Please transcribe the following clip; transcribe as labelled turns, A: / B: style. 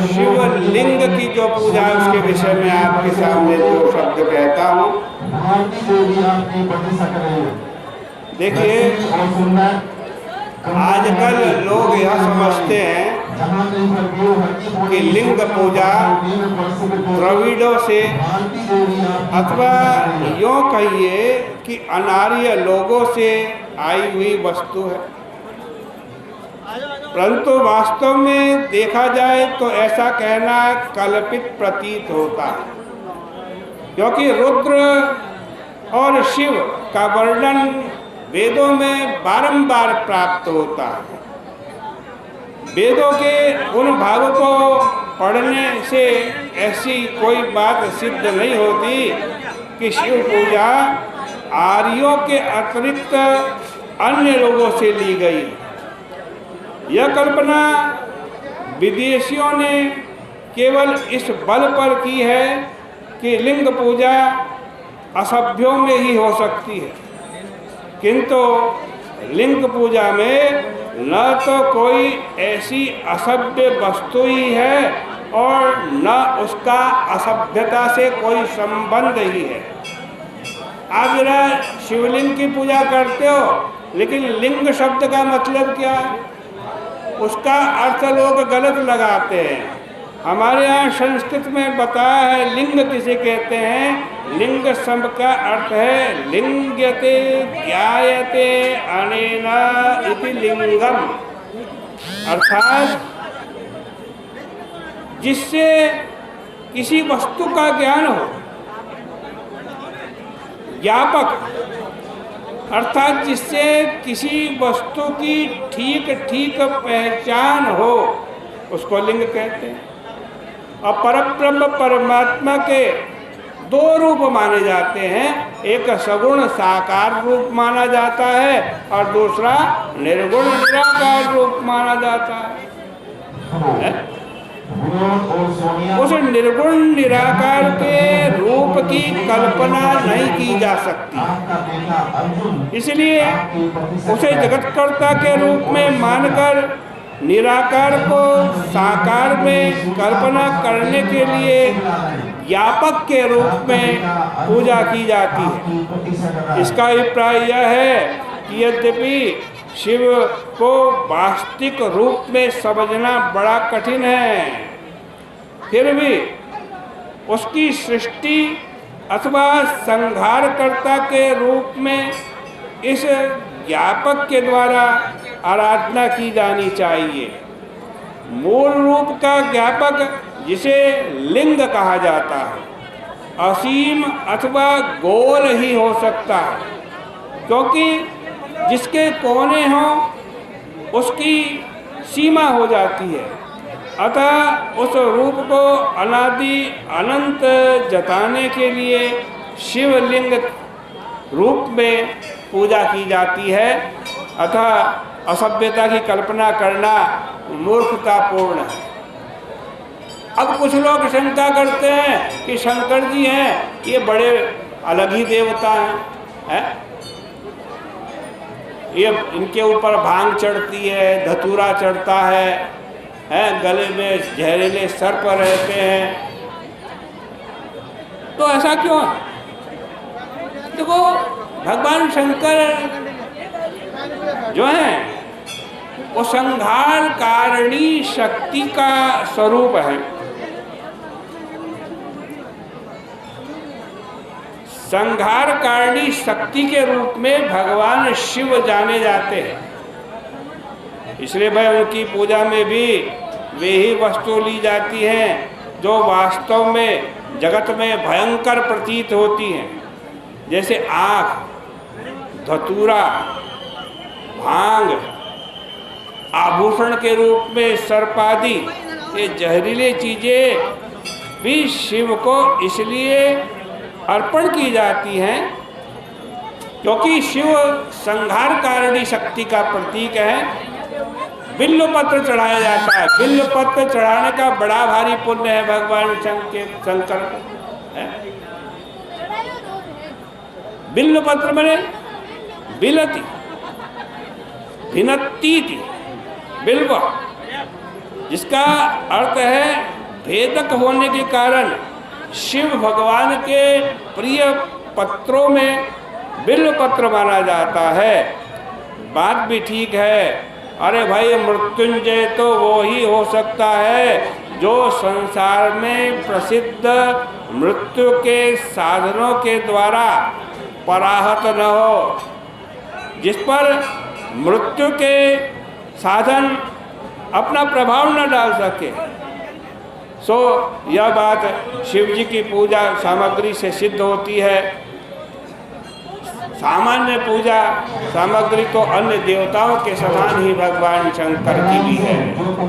A: शिवलिंग की जो पूजा है उसके विषय में आपके सामने जो शब्द कहता हूँ। देखिए, आजकल लोग यह समझते हैं कि लिंग पूजा द्रविड़ों से अथवा यूँ कहिए कि अनार्य लोगों से आई हुई वस्तु है, परंतु वास्तव में देखा जाए तो ऐसा कहना कल्पित प्रतीत होता है, क्योंकि रुद्र और शिव का वर्णन वेदों में बारंबार प्राप्त होता है। वेदों के उन भागों को पढ़ने से ऐसी कोई बात सिद्ध नहीं होती कि शिव पूजा आर्यों के अतिरिक्त अन्य लोगों से ली गई। यह कल्पना विदेशियों ने केवल इस बल पर की है कि लिंग पूजा असभ्यों में ही हो सकती है, किंतु लिंग पूजा में न तो कोई ऐसी असभ्य वस्तु ही है और न उसका असभ्यता से कोई संबंध ही है। आप जरा शिवलिंग की पूजा करते हो, लेकिन लिंग शब्द का मतलब क्या है? उसका अर्थ लोग गलत लगाते हैं। हमारे यहाँ संस्कृत में बताया है लिंग किसे कहते हैं। लिंग शब्द का अर्थ है लिंग्यते ज्ञायते अनेना इति लिंगम, अर्थात जिससे किसी वस्तु का ज्ञान हो, ज्ञापक अर्थात जिससे किसी वस्तु की ठीक ठीक पहचान हो, उसको लिंग कहते हैं। और परब्रह्म परमात्मा के दो रूप माने जाते हैं, एक सगुण साकार रूप माना जाता है और दूसरा निर्गुण निराकार रूप माना जाता है। उस निर्गुण निराकार के रूप की कल्पना नहीं की जा सकती, इसलिए उसे जगतकर्ता के रूप में मानकर निराकार को साकार में कल्पना करने के लिए ज्ञापक के रूप में पूजा की जाती है। इसका अभिप्राय यह है कि यद्यपि शिव को वास्तविक रूप में समझना बड़ा कठिन है, फिर भी उसकी सृष्टि अथवा संहारकर्ता के रूप में इस ज्ञापक के द्वारा आराधना की जानी चाहिए। मूल रूप का ज्ञापक जिसे लिंग कहा जाता है, असीम अथवा गोल ही हो सकता है, क्योंकि जिसके कोने हों उसकी सीमा हो जाती है। अतः उस रूप को अनादि अनंत जताने के लिए शिवलिंग रूप में पूजा की जाती है। अतः असभ्यता की कल्पना करना मूर्खतापूर्ण है। अब कुछ लोग शंका करते हैं कि शंकर जी हैं, ये बड़े अलग ही देवता हैं, ये इनके ऊपर भांग चढ़ती है, धतूरा चढ़ता है, गले में जहरीले सर्प रहते हैं, तो ऐसा क्यों है? देखो, भगवान शंकर जो है वो संहार कारिणी शक्ति का स्वरूप है। संहार कारिणी शक्ति के रूप में भगवान शिव जाने जाते हैं, इसलिए भाई उनकी पूजा में भी वे ही वस्तु ली जाती हैं जो वास्तव में जगत में भयंकर प्रतीत होती हैं, जैसे आँख, धतूरा, भांग, आभूषण के रूप में सर्प आदि। ये जहरीले चीज़ें भी शिव को इसलिए अर्पण की जाती हैं क्योंकि शिव संहार कारिणी शक्ति का प्रतीक है। बिल्व पत्र चढ़ाया जाता है, बिल्व पत्र चढ़ाने का बड़ा भारी पुण्य है भगवान शंकर को। बिल्व पत्र मैंने बिलती भिनती थी बिल्व, जिसका अर्थ है भेदक होने के कारण शिव भगवान के प्रिय पत्रों में बिल्व पत्र माना जाता है। बात भी ठीक है। अरे भाई, मृत्युंजय तो वो ही हो सकता है जो संसार में प्रसिद्ध मृत्यु के साधनों के द्वारा पराहत न हो, जिस पर मृत्यु के साधन अपना प्रभाव न डाल सके। सो यह बात शिव जी की पूजा सामग्री से सिद्ध होती है। सामान्य पूजा सामग्री तो अन्य देवताओं के समान ही भगवान शंकर की भी है।